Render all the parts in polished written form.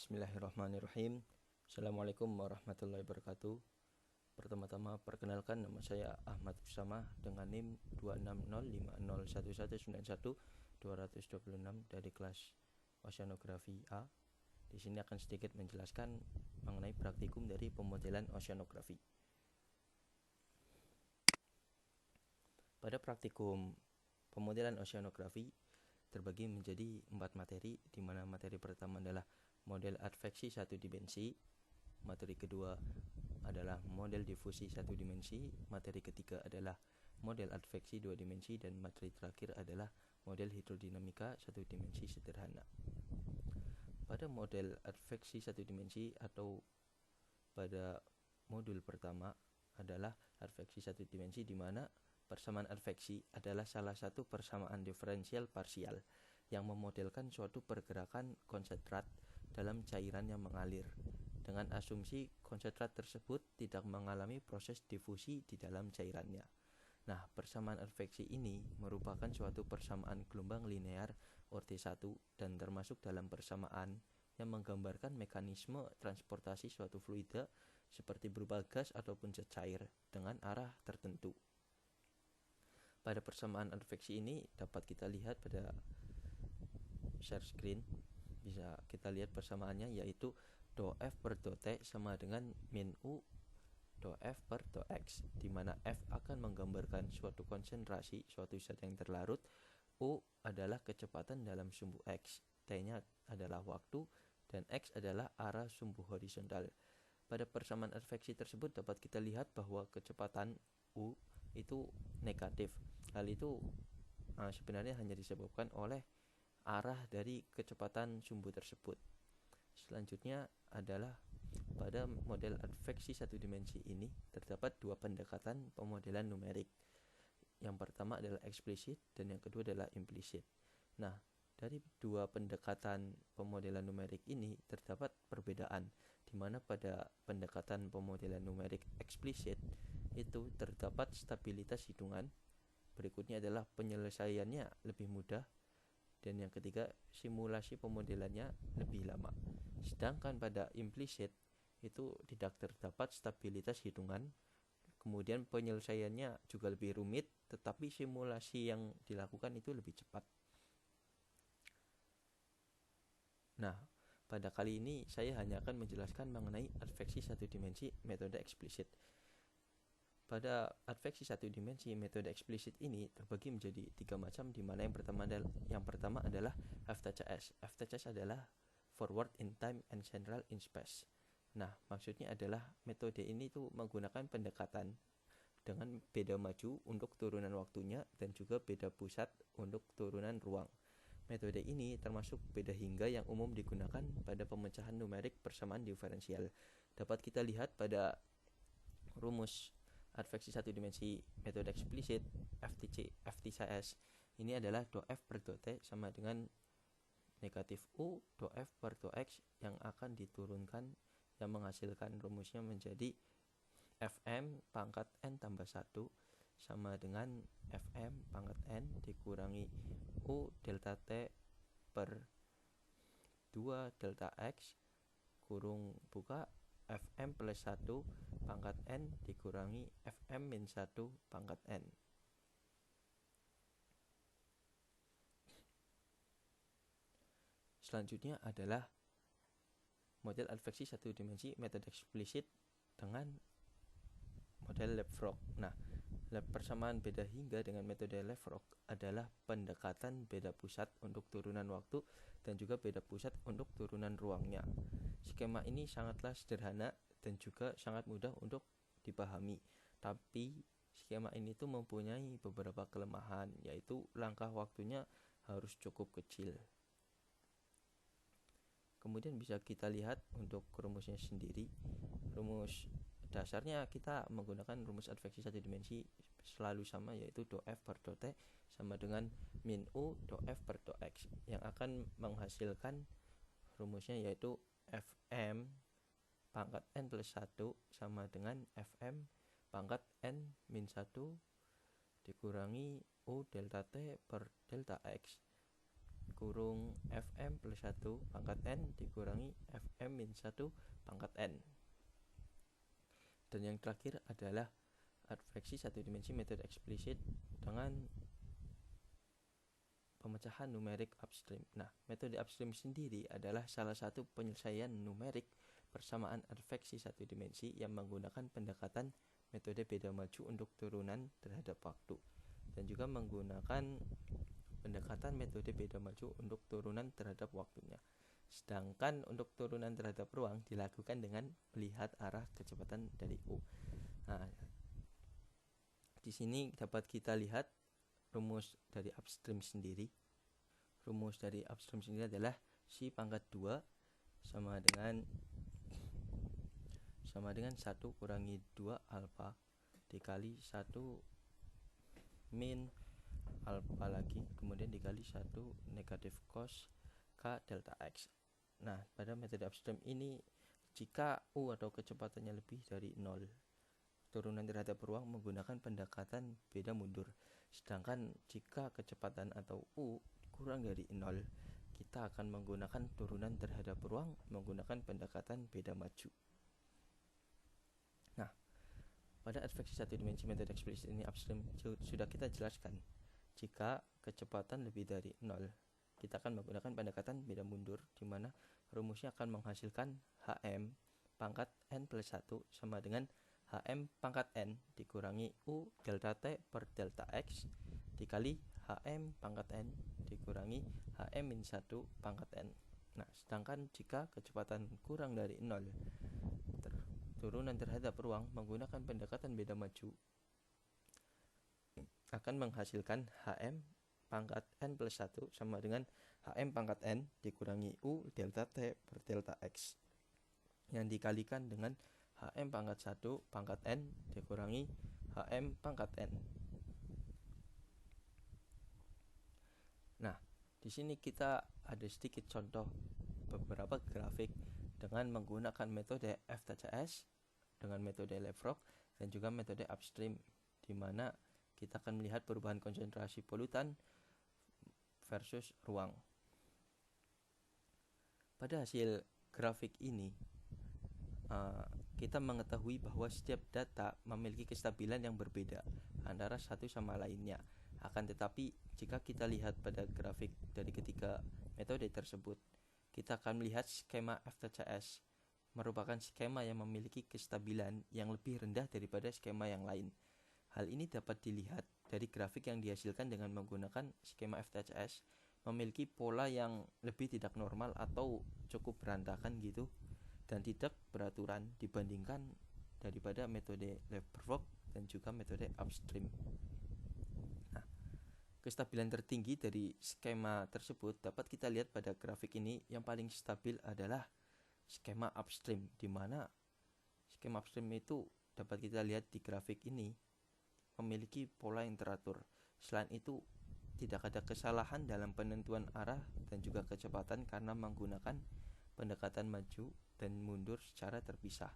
Bismillahirrahmanirrahim. Assalamualaikum warahmatullahi wabarakatuh. Pertama-tama perkenalkan, nama saya Ahmad Usama dengan NIM 2605011119226 dari kelas Oceanografi A. Di sini akan sedikit menjelaskan mengenai praktikum dari pemodelan oceanografi. Pada praktikum pemodelan oceanografi terbagi menjadi 4 materi, di mana materi pertama adalah model adveksi satu dimensi, materi kedua adalah model difusi satu dimensi, materi ketiga adalah model adveksi dua dimensi, dan materi terakhir adalah model hidrodinamika satu dimensi sederhana. Pada model adveksi satu dimensi atau pada modul pertama adalah adveksi satu dimensi, di mana persamaan adveksi adalah salah satu persamaan diferensial parsial yang memodelkan suatu pergerakan konsentrat dalam cairan yang mengalir, dengan asumsi konsentrat tersebut tidak mengalami proses difusi di dalam cairannya. Nah, persamaan adveksi ini merupakan suatu persamaan gelombang linear ORT1 dan termasuk dalam persamaan yang menggambarkan mekanisme transportasi suatu fluida seperti berupa gas ataupun zat cair dengan arah tertentu. Pada persamaan adveksi ini dapat kita lihat pada share screen. Bisa kita lihat persamaannya, yaitu dou F per dou T sama dengan min U dou F per dou X, di mana F akan menggambarkan suatu konsentrasi suatu zat yang terlarut, U adalah kecepatan dalam sumbu X, T-nya adalah waktu, dan X adalah arah sumbu horizontal. Pada persamaan adveksi tersebut dapat kita lihat bahwa kecepatan U itu negatif. Hal itu sebenarnya hanya disebabkan oleh arah dari kecepatan sumbu tersebut. Selanjutnya adalah pada model adveksi satu dimensi ini terdapat dua pendekatan pemodelan numerik. Yang pertama adalah eksplisit dan yang kedua adalah implisit. Nah, dari dua pendekatan pemodelan numerik ini terdapat perbedaan, di mana pada pendekatan pemodelan numerik eksplisit itu terdapat stabilitas hitungan, berikutnya adalah penyelesaiannya lebih mudah, dan yang ketiga simulasi pemodelannya lebih lama. Sedangkan pada implisit itu tidak terdapat stabilitas hitungan, kemudian penyelesaiannya juga lebih rumit, tetapi simulasi yang dilakukan itu lebih cepat. Nah, pada kali ini saya hanya akan menjelaskan mengenai adveksi satu dimensi metode eksplisit. Pada adveksi satu dimensi metode eksplisit ini terbagi menjadi 3 macam, di mana yang pertama adalah FTCS. FTCS adalah forward in time and central in space. Nah, maksudnya adalah metode ini tuh menggunakan pendekatan dengan beda maju untuk turunan waktunya dan juga beda pusat untuk turunan ruang. Metode ini termasuk beda hingga yang umum digunakan pada pemecahan numerik persamaan diferensial. Dapat kita lihat pada rumus adveksi satu dimensi metode eksplisit FTCS ini adalah dou F per dou T sama dengan negatif U dou F per dou X yang akan diturunkan, yang menghasilkan rumusnya menjadi Fm pangkat N tambah 1 sama dengan Fm pangkat N dikurangi U delta T per 2 delta X kurung buka Fm plus 1 pangkat N dikurangi Fm min 1 pangkat N. Selanjutnya adalah model adveksi satu dimensi metode eksplisit dengan model Leapfrog. Nah, persamaan beda hingga dengan metode Leapfrog adalah pendekatan beda pusat untuk turunan waktu dan juga beda pusat untuk turunan ruangnya. Skema ini sangatlah sederhana dan juga sangat mudah untuk dipahami. Tapi skema ini tuh mempunyai beberapa kelemahan, yaitu langkah waktunya harus cukup kecil. Kemudian bisa kita lihat untuk rumusnya sendiri. Rumus dasarnya kita menggunakan rumus adveksi satu dimensi selalu sama, yaitu dou F per dou T sama dengan min U dou F per dou X, yang akan menghasilkan rumusnya yaitu Fm pangkat N plus 1 sama dengan Fm pangkat N min 1 dikurangi U delta T per delta X kurung Fm plus 1 pangkat N dikurangi HM-1 pangkat N. Dan yang terakhir adalah adveksi satu dimensi metode eksplisit dengan pemecahan numerik upstream. Nah, metode upstream sendiri adalah salah satu penyelesaian numerik persamaan adveksi satu dimensi yang menggunakan pendekatan metode beda maju untuk turunan terhadap waktu, dan juga menggunakan pendekatan metode beda maju untuk turunan terhadap waktunya. Sedangkan untuk turunan terhadap ruang dilakukan dengan melihat arah kecepatan dari U. Nah, di sini dapat kita lihat rumus dari upstream sendiri. Rumus dari upstream sendiri adalah si pangkat 2 sama dengan 1 kurangi 2 alfa dikali 1 min alfa lagi, kemudian dikali 1 negatif cos K delta X. Nah, pada metode upstream ini jika U atau kecepatannya lebih dari 0, turunan terhadap ruang menggunakan pendekatan beda mundur. Sedangkan jika kecepatan atau U kurang dari 0, kita akan menggunakan turunan terhadap ruang menggunakan pendekatan beda maju. Nah, pada adveksi satu dimensi metode eksplisit ini upstream sudah kita jelaskan. Jika kecepatan lebih dari 0, kita akan menggunakan pendekatan beda mundur, di mana rumusnya akan menghasilkan HM pangkat N plus 1 sama dengan HM pangkat N dikurangi U delta T per delta X dikali HM pangkat N dikurangi HM min 1 pangkat N. Nah, sedangkan jika kecepatan kurang dari 0, turunan terhadap ruang menggunakan pendekatan beda maju akan menghasilkan HM pangkat N plus 1 sama dengan HM pangkat N dikurangi U delta T per delta X yang dikalikan dengan HM pangkat 1 pangkat N dikurangi HM pangkat N. Nah, di sini kita ada sedikit contoh beberapa grafik dengan menggunakan metode FTCS, dengan metode Leapfrog, dan juga metode upstream, di mana kita akan melihat perubahan konsentrasi polutan versus ruang. Pada hasil grafik ini, kita mengetahui bahwa setiap data memiliki kestabilan yang berbeda antara satu sama lainnya. Akan tetapi, jika kita lihat pada grafik dari ketiga metode tersebut, kita akan melihat skema FTCS merupakan skema yang memiliki kestabilan yang lebih rendah daripada skema yang lain. Hal ini dapat dilihat dari grafik yang dihasilkan dengan menggunakan skema FTCS memiliki pola yang lebih tidak normal atau cukup berantakan gitu, dan tidak beraturan dibandingkan daripada metode Leapfrog dan juga metode upstream. Nah, kestabilan tertinggi dari skema tersebut dapat kita lihat pada grafik ini. Yang paling stabil adalah skema upstream, di mana skema upstream itu dapat kita lihat di grafik ini memiliki pola yang teratur. Selain itu, tidak ada kesalahan dalam penentuan arah dan juga kecepatan karena menggunakan pendekatan maju dan mundur secara terpisah.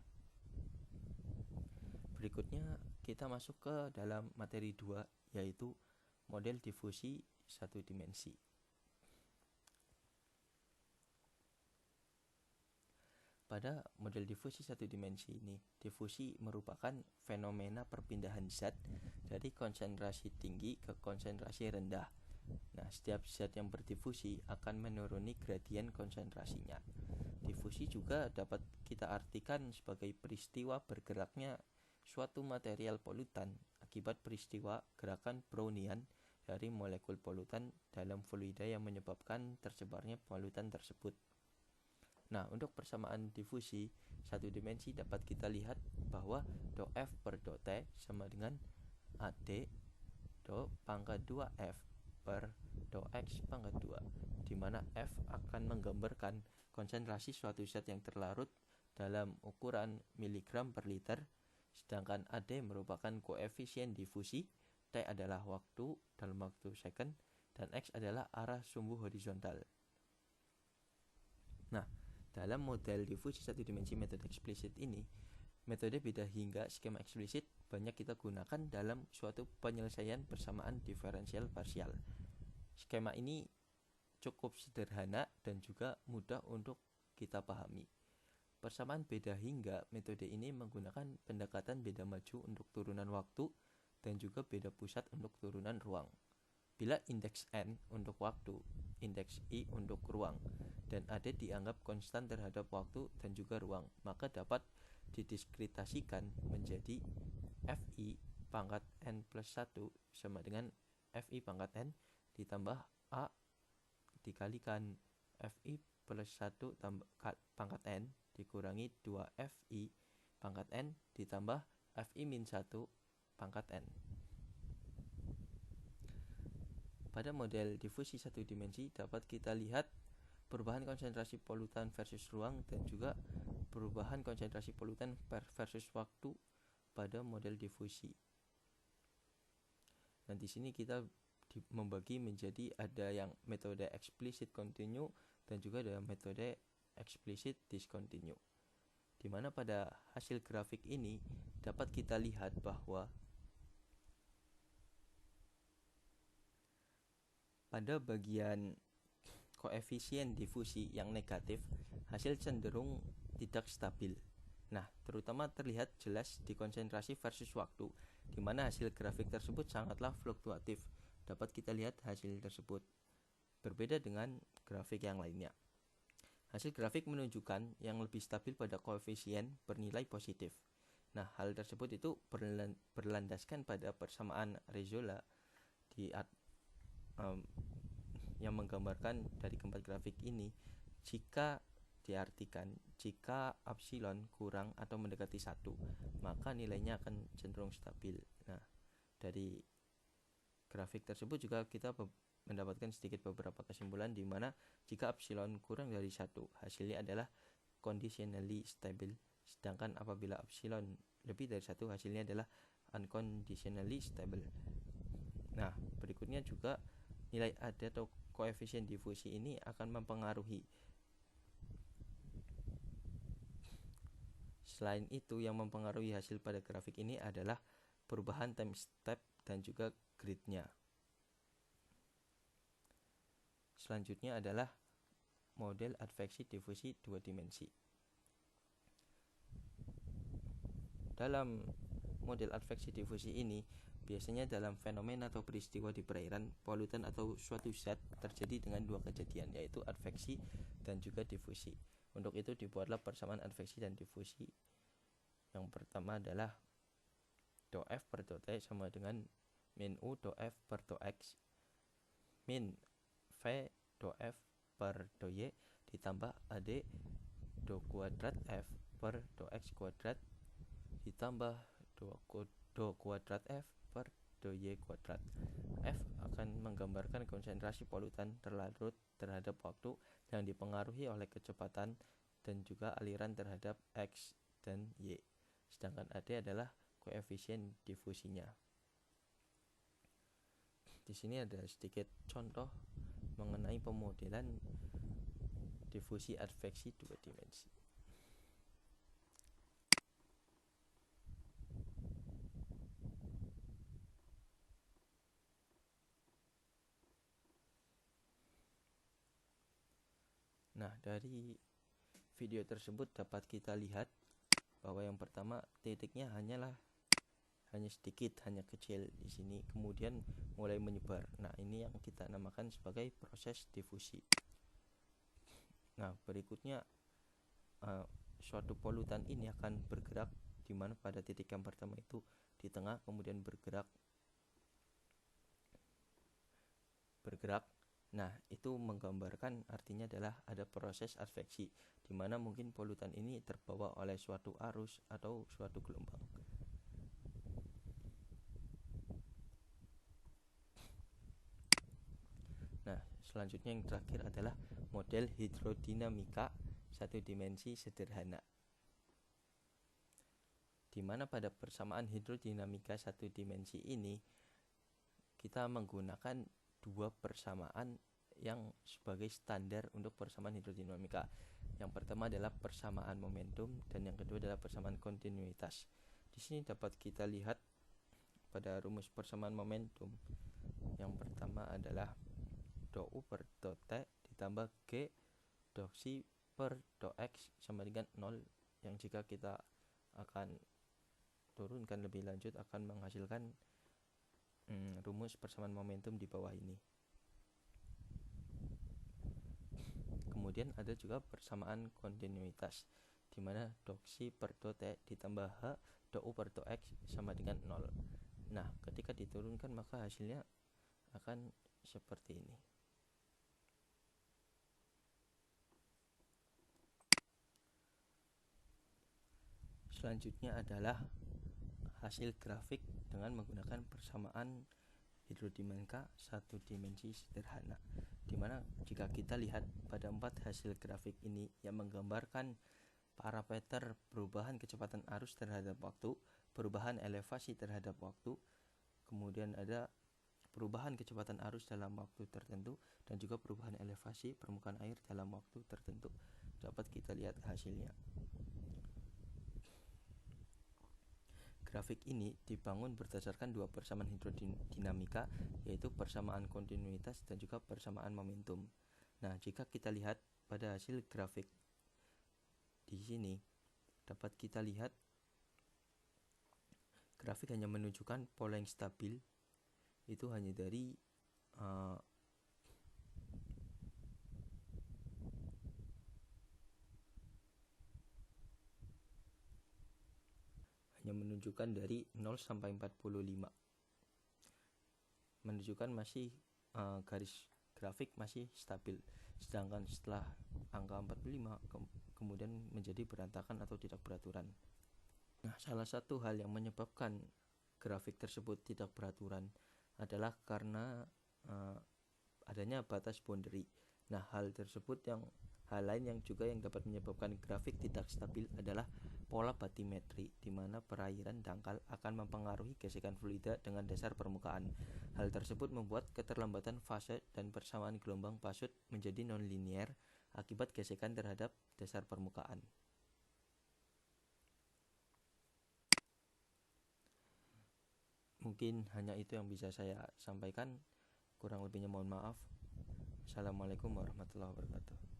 Berikutnya kita masuk ke dalam materi 2, yaitu model difusi satu dimensi. Pada model difusi satu dimensi ini, difusi merupakan fenomena perpindahan zat dari konsentrasi tinggi ke konsentrasi rendah. Nah, setiap zat yang berdifusi akan menuruni gradien konsentrasinya. Difusi juga dapat kita artikan sebagai peristiwa bergeraknya suatu material polutan akibat peristiwa gerakan Brownian dari molekul polutan dalam fluida yang menyebabkan tersebarnya polutan tersebut. Nah, untuk persamaan difusi satu dimensi dapat kita lihat bahwa dou F per dou T sama dengan AD dou pangkat 2F per dou X pangkat 2, di mana F akan menggambarkan konsentrasi suatu zat yang terlarut dalam ukuran miligram per liter, sedangkan AD merupakan koefisien difusi, T adalah waktu dalam waktu second, dan X adalah arah sumbu horizontal. Nah, dalam model difusi satu dimensi metode eksplisit ini, metode beda hingga skema eksplisit banyak kita gunakan dalam suatu penyelesaian persamaan diferensial parsial. Skema ini cukup sederhana dan juga mudah untuk kita pahami. Persamaan beda hingga metode ini menggunakan pendekatan beda maju untuk turunan waktu dan juga beda pusat untuk turunan ruang. Bila indeks n untuk waktu, indeks i untuk ruang, dan ad dianggap konstan terhadap waktu dan juga ruang, maka dapat didiskretasikan menjadi fi pangkat n plus 1 sama dengan fi pangkat n ditambah a dikalikan fi plus 1 pangkat n dikurangi 2fi pangkat n ditambah fi min 1 pangkat n. Pada model difusi satu dimensi dapat kita lihat perubahan konsentrasi polutan versus ruang dan juga perubahan konsentrasi polutan versus waktu pada model difusi. Nah, di sini kita membagi menjadi ada yang metode explicit continue dan juga ada metode explicit discontinue. Di mana pada hasil grafik ini dapat kita lihat bahwa pada bagian koefisien difusi yang negatif, hasil cenderung tidak stabil. Nah, terutama terlihat jelas di konsentrasi versus waktu, di mana hasil grafik tersebut sangatlah fluktuatif. Dapat kita lihat hasil tersebut berbeda dengan grafik yang lainnya. Hasil grafik menunjukkan yang lebih stabil pada koefisien bernilai positif. Nah, hal tersebut itu berlandaskan pada persamaan Rezola di yang menggambarkan dari keempat grafik ini, jika diartikan jika epsilon kurang atau mendekati 1, maka nilainya akan cenderung stabil. Nah, dari grafik tersebut juga kita mendapatkan sedikit beberapa kesimpulan di mana jika epsilon kurang dari 1, hasilnya adalah conditionally stable, sedangkan apabila epsilon lebih dari 1, hasilnya adalah unconditionally stable. Nah, berikutnya juga nilai ad atau koefisien difusi ini akan mempengaruhi. Selain itu, yang mempengaruhi hasil pada grafik ini adalah perubahan time step dan juga gridnya. Selanjutnya adalah model adveksi difusi 2 dimensi. Dalam model adveksi difusi ini, biasanya dalam fenomena atau peristiwa di perairan, polutan atau suatu zat terjadi dengan dua kejadian, yaitu adveksi dan juga difusi. Untuk itu dibuatlah persamaan adveksi dan difusi. Yang pertama adalah dou F per dou T sama dengan min U dou F per dou X min V dou F per dou Y ditambah AD dou kuadrat F per dou X kuadrat ditambah dou kuadrat F per dou Y kuadrat. F akan menggambarkan konsentrasi polutan terlarut terhadap waktu yang dipengaruhi oleh kecepatan dan juga aliran terhadap X dan Y. Sedangkan AD adalah koefisien difusinya. Di sini ada sedikit contoh mengenai pemodelan difusi adveksi 2 dimensi. Nah, dari video tersebut dapat kita lihat bahwa yang pertama titiknya hanya sedikit, hanya kecil di sini, kemudian mulai menyebar. Nah, ini yang kita namakan sebagai proses difusi. Nah, berikutnya suatu polutan ini akan bergerak, di mana pada titik yang pertama itu di tengah, kemudian bergerak. Nah, itu menggambarkan artinya adalah ada proses adveksi, di mana mungkin polutan ini terbawa oleh suatu arus atau suatu gelombang. Nah, selanjutnya yang terakhir adalah model hidrodinamika satu dimensi sederhana, di mana pada persamaan hidrodinamika satu dimensi ini kita menggunakan dua persamaan yang sebagai standar untuk persamaan hidrodinamika. Yang pertama adalah persamaan momentum dan yang kedua adalah persamaan kontinuitas. Di sini dapat kita lihat pada rumus persamaan momentum. Yang pertama adalah dou U per dou T ditambah G dou Xi per dou X sama dengan 0, yang jika kita akan turunkan lebih lanjut akan menghasilkan rumus persamaan momentum di bawah ini. Kemudian ada juga persamaan kontinuitas, di mana dou Xi per dou T ditambah H dou U per dou X sama dengan 0. Nah, ketika diturunkan maka hasilnya akan seperti ini. Selanjutnya adalah hasil grafik dengan menggunakan persamaan hidrodinamika satu dimensi sederhana, dimana jika kita lihat pada 4 hasil grafik ini yang menggambarkan parameter perubahan kecepatan arus terhadap waktu, perubahan elevasi terhadap waktu, kemudian ada perubahan kecepatan arus dalam waktu tertentu, dan juga perubahan elevasi permukaan air dalam waktu tertentu. Dapat kita lihat hasilnya. Grafik ini dibangun berdasarkan 2 persamaan hidrodinamika, yaitu persamaan kontinuitas dan juga persamaan momentum. Nah, jika kita lihat pada hasil grafik di sini, dapat kita lihat grafik hanya menunjukkan pola yang stabil, itu hanya dari menunjukkan dari 0 sampai 45, menunjukkan masih garis grafik masih stabil, sedangkan setelah angka 45 kemudian menjadi berantakan atau tidak beraturan. Nah, salah satu hal yang menyebabkan grafik tersebut tidak beraturan adalah karena adanya batas boundary. Nah, hal lain yang juga yang dapat menyebabkan grafik tidak stabil adalah pola batimetri, di mana perairan dangkal akan mempengaruhi gesekan fluida dengan dasar permukaan. Hal tersebut membuat keterlambatan fase dan persamaan gelombang pasut menjadi non-linear akibat gesekan terhadap dasar permukaan. Mungkin hanya itu yang bisa saya sampaikan. Kurang lebihnya mohon maaf. Assalamualaikum warahmatullahi wabarakatuh.